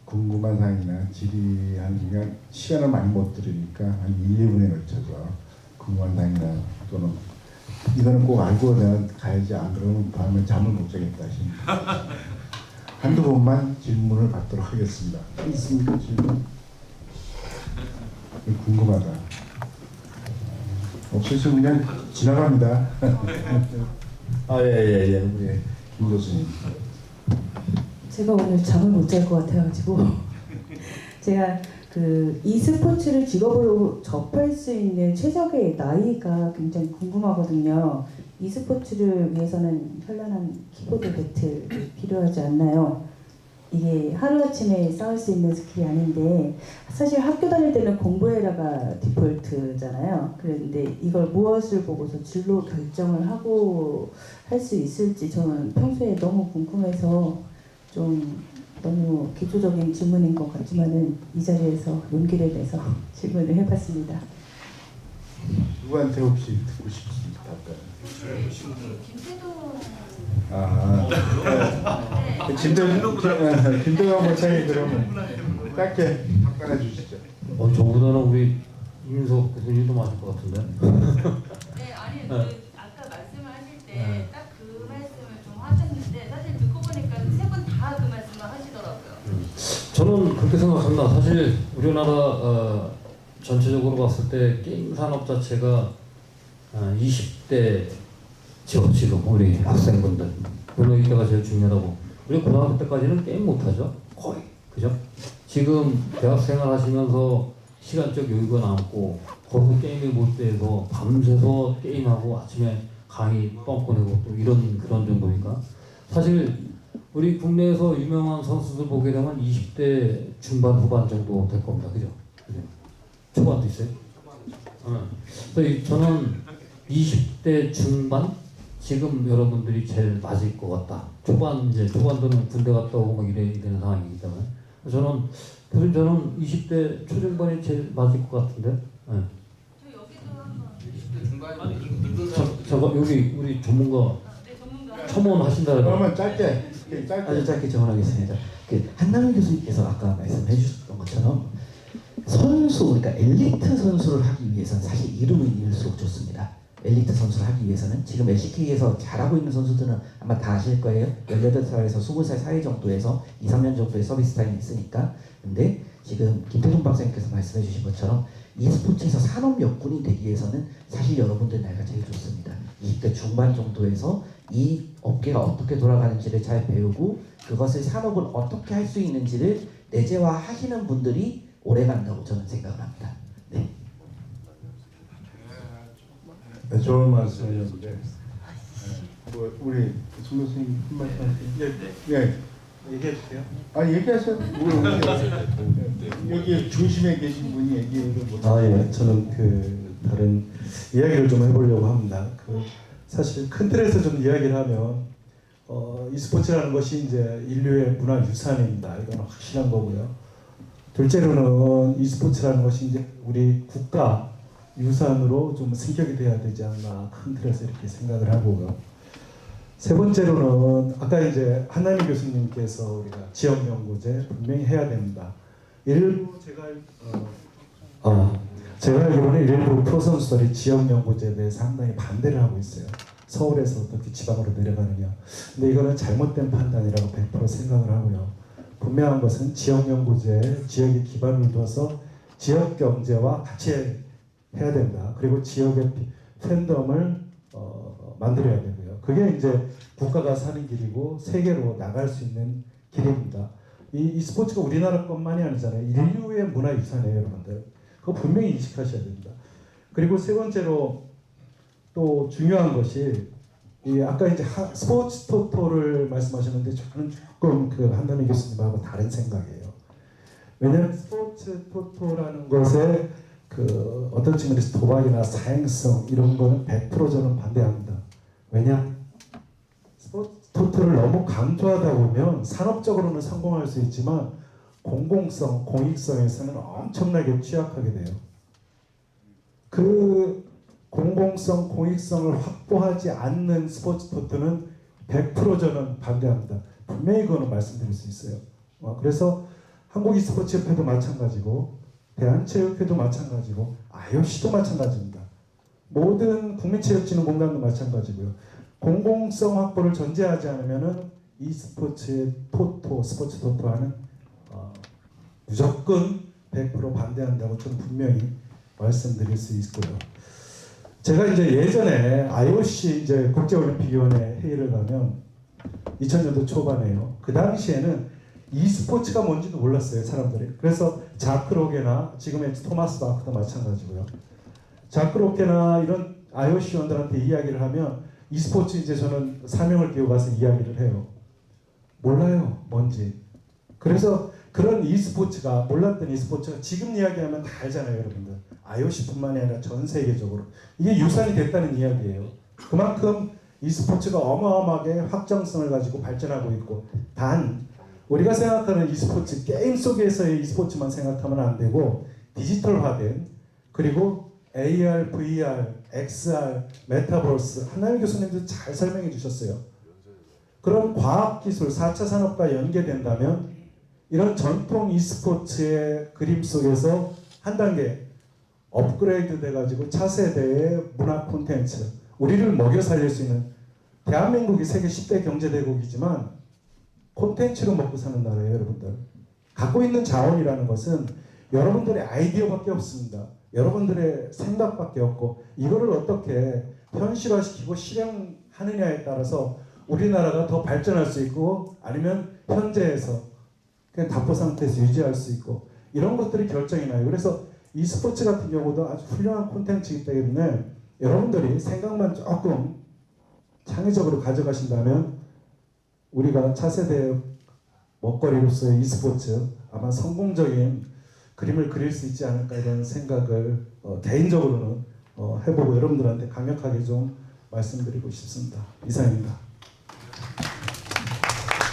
궁금한 사항이나 질의하는 시간을 많이 못 들으니까 한 1, 2분에 걸쳐서 궁금한 사항이나 또는 이거는 꼭 알고 내가 가야지, 안 그러면 밤에 잠을 못 자겠다 하시는 한두 번만 질문을 받도록 하겠습니다. 있습니까, 질문? 궁금하다. 없으시면 그냥 지나갑니다. 예. 우리 김 교수님. 제가 오늘 잠을 못 잘 것 같아가지고 제가 그 e스포츠를 직업으로 접할 수 있는 최적의 나이가 굉장히 궁금하거든요. e스포츠를 위해서는 현란한 키보드 배틀이 필요하지 않나요? 이게 하루아침에 쌓을 수 있는 스킬이 아닌데, 사실 학교 다닐 때는 공부해라가 디폴트잖아요. 그런데 이걸 무엇을 보고서 진로 결정을 하고 할 수 있을지 저는 평소에 너무 궁금해서 좀 너무 기초적인 질문인 것 같지만은 이 자리에서 용기를 내서 질문을 해봤습니다. 누구한테 혹시 듣고 싶습니까? 김대광 원장님 그러면 짧게 답변해 주시죠. 저보다는 우리 이민석 교수님도 맞을 것 같은데. 네, 아니 아까 말씀하실 때 딱 그 말씀을 좀 하셨는데, 사실 듣고 보니까 세 분 다 그 말씀을 하시더라고요. 저는 그렇게 생각합니다. 사실 우리나라 전체적으로 봤을 때 게임 산업 자체가 20대 지금 우리 학생분들 그런 이때가 제일 중요하다고. 우리 고등학교 때까지는 게임 못하죠, 거의. 그죠? 지금 대학생활 하시면서 시간적 여유가 남고 거기서 게임에 몰두해서 밤새서 게임하고 아침에 강의 뻥 꺼내고 또 이런 그런 정도니까, 사실 우리 국내에서 유명한 선수들 보게 되면 20대 중반 후반 정도 될 겁니다. 그죠? 초반도 있어요? 그래서 저는 20대 중반? 지금 여러분들이 제일 맞을 것 같다. 초반도는 군대 갔다 오고 막 이러는 상황이기 때문에. 저는 20대 초중반이 제일 맞을 것 같은데. 네. 저 여기도 한번. 20대 중반이 잠깐 여기 우리 전문가. 네, 전문가. 첨언하신다고. 그러면 짧게 아주 짧게 정언하겠습니다. 한남희 교수님께서 아까 말씀해 주셨던 것처럼 선수, 그러니까 엘리트 선수를 하기 위해서는 사실 이름이 일수록 좋습니다. 엘리트 선수를 하기 위해서는 지금 LCK에서 잘하고 있는 선수들은 아마 다 아실 거예요. 18살에서 20살 사이 정도에서 2, 3년 정도의 서비스 타임이 있으니까. 근데 지금 김태종 박사님께서 말씀해 주신 것처럼 e스포츠에서 산업 역군이 되기 위해서는 사실 여러분들 나이가 제일 좋습니다. 20대 중반 정도에서 이 업계가 어떻게 돌아가는지를 잘 배우고 그것을 산업을 어떻게 할 수 있는지를 내재화하시는 분들이 오래 간다고 저는 생각을 합니다. 네. 네, 좋은 말씀이었는데 뭐 우리 송 교수님 한 말씀 하세요. 네. 얘기해 주세요. 아 얘기하세요. 여기 중심에 계신 분이 얘기를 못. 예. 저는 다른 이야기를 좀 해보려고 합니다. 사실 큰 틀에서 좀 이야기를 하면 e스포츠라는 것이 이제 인류의 문화 유산입니다. 이건 확실한 거고요. 둘째로는 e스포츠라는 것이 이제 우리 국가 유산으로 좀 승격이 돼야 되지 않나 큰 틀에서 이렇게 생각을 하고요. 세 번째로는 아까 이제 한남희 교수님께서 우리가 지역 연구제 분명히 해야 됩니다. 일부 제가 알기로는 일부 프로 선수들이 지역 연구제에 대해 상당히 반대를 하고 있어요. 서울에서 어떻게 지방으로 내려가느냐. 근데 이거는 잘못된 판단이라고 100% 생각을 하고요. 분명한 것은 지역 연구제, 지역의 기반을 둬서 지역 경제와 같이 해야 된다. 그리고 지역의 팬덤을 만들어야 되고요. 그게 이제 국가가 사는 길이고 세계로 나갈 수 있는 길입니다. 이 스포츠가 우리나라 것만이 아니잖아요. 인류의 문화유산이에요, 여러분들. 그거 분명히 인식하셔야 됩니다. 그리고 세 번째로 또 중요한 것이 아까 이제 스포츠 토토를 말씀하셨는데 저는 조금 한남희 교수님하고 다른 생각이에요. 왜냐하면 스포츠 토토라는 것에 어떤 측면에서 도박이나 사행성 이런 거는 100% 저는 반대합니다. 왜냐? 스포츠 토토를 너무 강조하다 보면 산업적으로는 성공할 수 있지만 공공성, 공익성에서는 엄청나게 취약하게 돼요. 공공성, 공익성을 확보하지 않는 스포츠 토토는 100% 저는 반대합니다. 분명히 그거는 말씀드릴 수 있어요. 그래서 한국 e스포츠협회도 마찬가지고 대한체육회도 마찬가지고 IOC도 마찬가지입니다. 모든 국민체육진흥공단도 마찬가지고요. 공공성 확보를 전제하지 않으면은 e스포츠의 스포츠 토토와는 무조건 100% 반대한다고 저는 분명히 말씀드릴 수 있고요. 제가 이제 예전에 IOC 이제 국제올림픽위원회 회의를 가면 2000년도 초반에요. 그 당시에는 e스포츠가 뭔지도 몰랐어요, 사람들이. 그래서 자크로게나 지금의 토마스 바크도 마찬가지고요. 자크로게나 이런 IOC 원들한테 이야기를 하면 e스포츠 이제 저는 사명을 띄고 가서 이야기를 해요. 몰라요, 뭔지. 그래서 그런 e스포츠가 몰랐던 e스포츠가 지금 이야기하면 다 알잖아요, 여러분들. IOC뿐만이 아니라 전 세계적으로 이게 유산이 됐다는 이야기예요. 그만큼 e스포츠가 어마어마하게 확장성을 가지고 발전하고 있고, 단 우리가 생각하는 e스포츠 게임 속에서의 e스포츠만 생각하면 안 되고 디지털화된, 그리고 AR, VR, XR, 메타버스, 한남희 교수님도 잘 설명해 주셨어요. 그런 과학기술 4차 산업과 연계된다면 이런 전통 e스포츠의 그림 속에서 한 단계 업그레이드 돼가지고 차세대의 문화 콘텐츠, 우리를 먹여 살릴 수 있는, 대한민국이 세계 10대 경제대국이지만 콘텐츠로 먹고 사는 나라예요, 여러분들. 갖고 있는 자원이라는 것은 여러분들의 아이디어밖에 없습니다. 여러분들의 생각밖에 없고, 이거를 어떻게 현실화시키고 실행하느냐에 따라서 우리나라가 더 발전할 수 있고, 아니면 현재에서 그냥 답보 상태에서 유지할 수 있고, 이런 것들이 결정이 나요. 그래서 e스포츠 같은 경우도 아주 훌륭한 콘텐츠이기 때문에 여러분들이 생각만 조금 창의적으로 가져가신다면 우리가 차세대의 먹거리로서의 e스포츠 아마 성공적인 그림을 그릴 수 있지 않을까, 이런 생각을 개인적으로는 해보고 여러분들한테 강력하게 좀 말씀드리고 싶습니다. 이상입니다.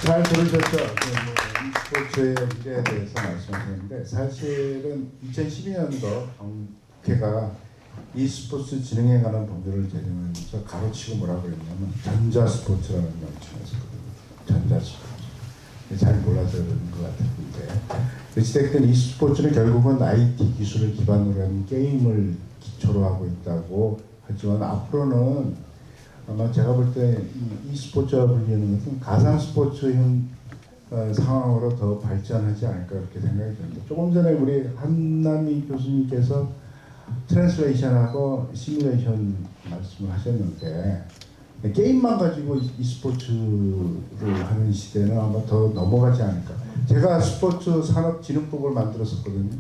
잘 들으셨죠? e스포츠의 미래에 대해서 말씀하셨는데, 사실은 2012년도 국회가 e스포츠 진흥에 관한 본들을 제정하면서 가로치고 뭐라고 그랬냐면 전자스포츠라는 명칭을 썼거든요. 전자스포츠. 잘 몰라서 그런 것 같은데 어찌됐든 e스포츠는 결국은 IT 기술을 기반으로 한 게임을 기초로 하고 있다고 하지만 앞으로는 아마 제가 볼 때 e스포츠와 불리는 것은 가상 스포츠형 상황으로 더 발전하지 않을까 그렇게 생각이 듭니다. 조금 전에 우리 한남희 교수님께서 트랜스레이션하고 시뮬레이션 말씀을 하셨는데 게임만 가지고 e스포츠를 하는 시대는 아마 더 넘어가지 않을까. 제가 스포츠 산업진흥법을 만들었었거든요.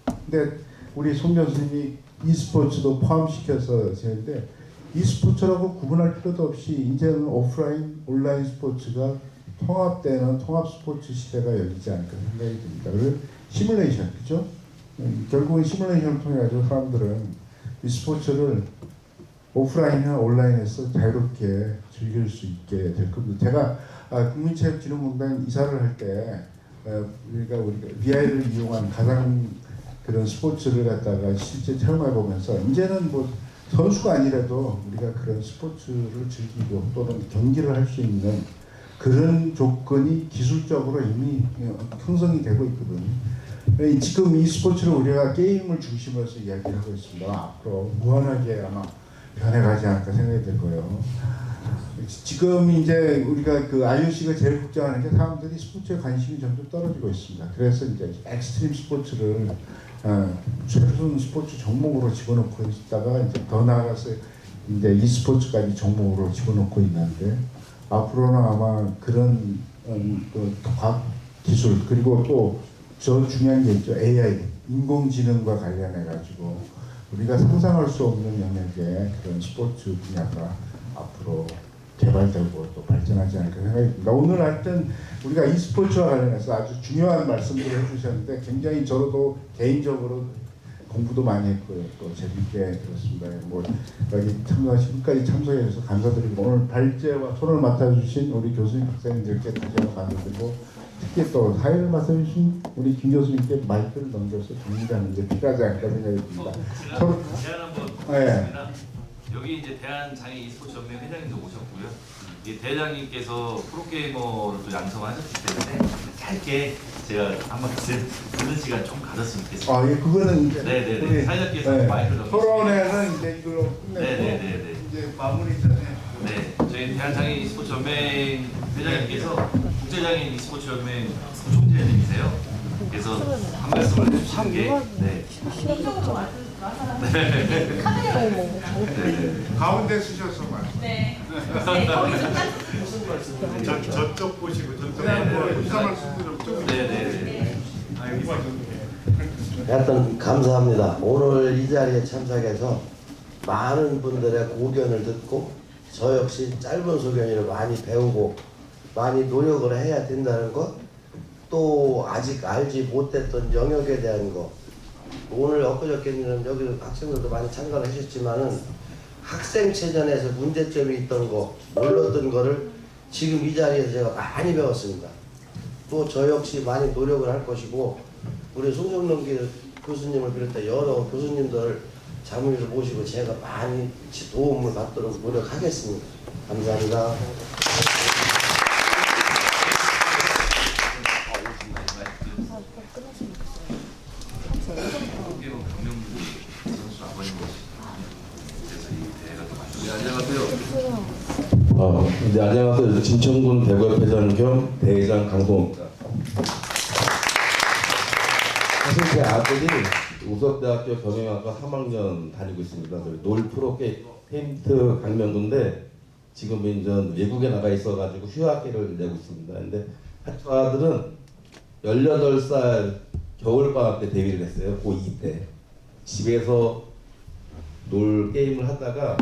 근데 우리 송 교수님이 e스포츠도 포함시켜서 했는데 e스포츠라고 구분할 필요도 없이 이제는 오프라인, 온라인 스포츠가 통합되는 통합 스포츠 시대가 열리지 않을까 생각이 듭니다. 그리고 시뮬레이션, 그죠? 결국은 시뮬레이션을 통해 가지고 사람들은 이 스포츠를 오프라인이나 온라인에서 자유롭게 즐길 수 있게 될 겁니다. 제가 국민체육진흥공단 이사를 할 때 우리가 VR을 이용한 가상 그런 스포츠를 갖다가 실제 체험해 보면서 이제는 뭐 선수가 아니라도 우리가 그런 스포츠를 즐기고 또는 경기를 할 수 있는 그런 조건이 기술적으로 이미 형성이 되고 있거든요. 지금 이 스포츠를 우리가 게임을 중심으로 해서 이야기를 하고 있습니다. 앞으로 무한하게 아마 변해가지 않을까 생각이 들 거예요. 지금 이제 우리가 그 IOC가 제일 걱정하는 게 사람들이 스포츠에 관심이 점점 떨어지고 있습니다. 그래서 이제 엑스트림 스포츠를 최우선 스포츠 종목으로 집어넣고 있다가 이제 더 나아가서 이제 e스포츠까지 종목으로 집어넣고 있는데 앞으로는 아마 그런 과학 기술 그리고 또 저 중요한 게 있죠. AI 인공지능과 관련해 가지고 우리가 상상할 수 없는 영역의 그런 스포츠 분야가 앞으로 개발되고 또 발전하지 않을까 생각이 듭니다. 오늘 하여튼 우리가 e스포츠와 관련해서 아주 중요한 말씀들을 해주셨는데 굉장히 저도 개인적으로 공부도 많이 했고요. 또 재밌게 들었습니다. 뭐 여기 참석하신 끝까지 참석해 주셔서 감사드리고 오늘 발제와 손을 맡아주신 우리 교수님 박사님들께 다시 한번 감사드리고 특히 또 사회를 맡아주신 우리 김 교수님께 마이크를 넘겨서 정리하는 게 필요하지 않을까 생각이 듭니다. 제안 한번 하겠습니다. 여기 이제 대한장애인 e스포츠 연맹 회장님도 오셨고요. 이 대장님께서 프로게이머를 또 양성하셨기 때문에 짧게 제가 한 말씀 듣는 시간 좀 가졌으면 좋겠습니다. 예, 그거는 이제 네네네. 사장님께서 마이크를 넘기시면 토론회는 이제 이걸로 끝내고 네네네네. 이제 마무리 전에 네, 저희 대한장애인 e스포츠 연맹 회장님께서 국제장애인 e스포츠 연맹 총재님이세요. 그래서 한 말씀을 해주시는 게 네. 가운데 쓰셔서 말씀. 네. 저쪽 보시고 저쪽 네. 인사 말씀들은 좀. 네네. 하여튼 감사합니다. 오늘 이 자리에 참석해서 많은 분들의 고견을 듣고 저 역시 짧은 소견을 많이 배우고 많이 노력을 해야 된다는 것, 또 아직 알지 못했던 영역에 대한 것, 오늘 엊그저께는 여기 학생들도 많이 참가를 하셨지만은 학생체전에서 문제점이 있던 거, 몰랐던 거를 지금 이 자리에서 제가 많이 배웠습니다. 또 저 역시 많이 노력을 할 것이고 우리 송정동 교수님을 비롯해 여러 교수님들 자문위를 모시고 제가 많이 도움을 받도록 노력하겠습니다. 감사합니다. 네, 안녕하세요. 진천군 대구협 회장 겸 대회장 강동호입니다. 사실 제 아들이 우석대학교 경영학과 3학년 다니고 있습니다. 놀 프로 페인트 강명구인데 지금 이제 외국에 나가 있어가지고 휴학기를 내고 있습니다. 근데 저 아들은 18살 겨울방학 때 데뷔를 했어요. 고2 때. 집에서 놀 게임을 하다가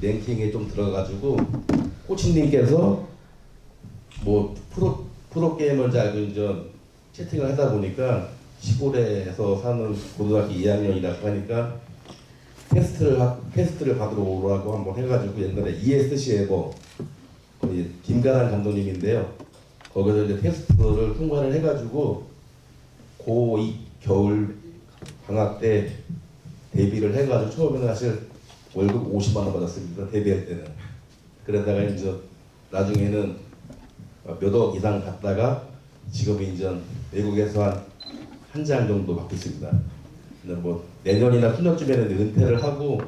랭킹에 좀 들어가지고 코치님께서 뭐 프로 게임을 잘 이제 채팅을 하다 보니까 시골에서 사는 고등학교 2학년이라고 하니까 테스트를 받으러 오라고 한번 해가지고 옛날에 ESC 에버 거기 김가란 감독님인데요. 거기서 이제 테스트를 통과를 해가지고 고2 겨울 방학 때 데뷔를 해가지고 처음에는 사실 월급 50만 원 받았습니다. 데뷔할 때는. 그러다가 이제 나중에는 몇 억 이상 갔다가 지금은 이제 외국에서 한 장 정도 받고 있습니다. 근데 뭐 내년이나 후년쯤에는 은퇴를 하고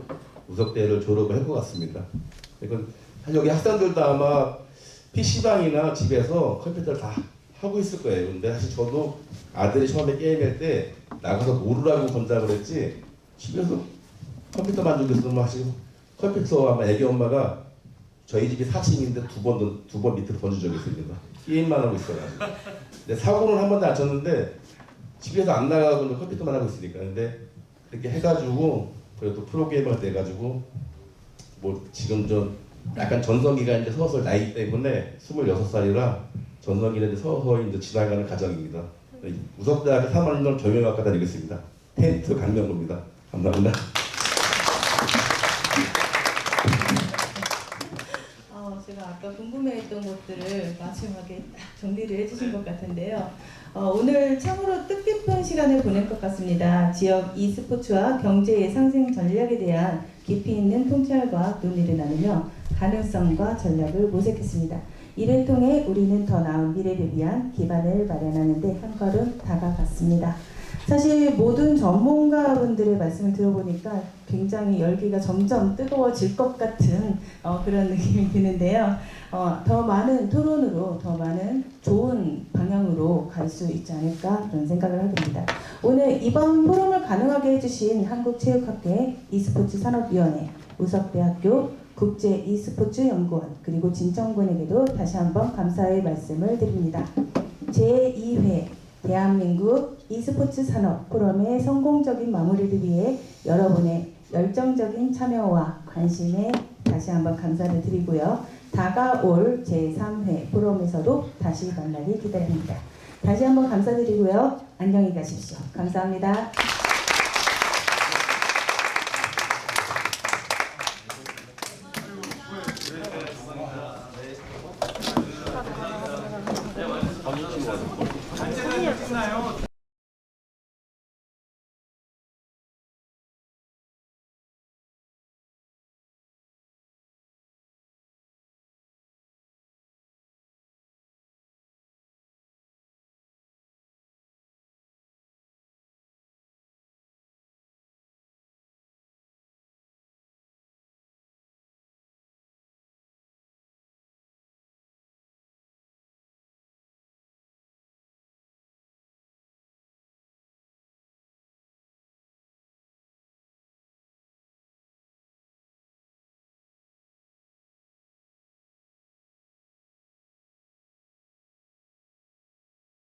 우석대를 졸업을 할 것 같습니다. 그러니까 여기 학생들도 아마 PC방이나 집에서 컴퓨터를 다 하고 있을 거예요. 근데 사실 저도 아들이 처음에 게임할 때 나가서 놀으라고 권장을 했지 집에서 컴퓨터 만들고 있으면 사실 컴퓨터 아마 애기 엄마가 저희 집이 4층인데 두 번 밑으로 던진 적이 있습니다. 게임만 하고 있어가지고. 근데 사고는 한 번도 안 쳤는데 집에서 안 나가고 컴퓨터만 하고 있으니까. 근데 그렇게 해가지고 그래도 프로게이머가 돼가지고 뭐 지금 좀 약간 전성기가 이제 서서히 나이 때문에 26살이라 전성기는 이제 서서히 이제 지나가는 과정입니다. 우석대학교 3학년 경영학과 다니고 있습니다. 텐트 강명구입니다. 감사합니다. 제가 아까 궁금해했던 것들을 마지막에 딱 정리를 해주신 것 같은데요. 오늘 참으로 뜻깊은 시간을 보낼 것 같습니다. 지역 e스포츠와 경제의 상생 전략에 대한 깊이 있는 통찰과 논의를 나누며 가능성과 전략을 모색했습니다. 이를 통해 우리는 더 나은 미래를 위한 기반을 마련하는 데 한 걸음 다가갔습니다. 사실 모든 전문가분들의 말씀을 들어보니까 굉장히 열기가 점점 뜨거워질 것 같은 그런 느낌이 드는데요. 더 많은 토론으로 더 많은 좋은 방향으로 갈 수 있지 않을까 그런 생각을 하게 됩니다. 오늘 이번 포럼을 가능하게 해주신 한국체육학회 e스포츠 산업위원회, 우석대학교 국제 e스포츠 연구원 그리고 진청군에게도 다시 한번 감사의 말씀을 드립니다. 제2회 대한민국 e스포츠 산업 포럼의 성공적인 마무리를 위해 여러분의 열정적인 참여와 관심에 다시 한번 감사를 드리고요. 다가올 제3회 포럼에서도 다시 만나길 기다립니다. 다시 한번 감사드리고요. 안녕히 가십시오. 감사합니다. 단체가 끝나요.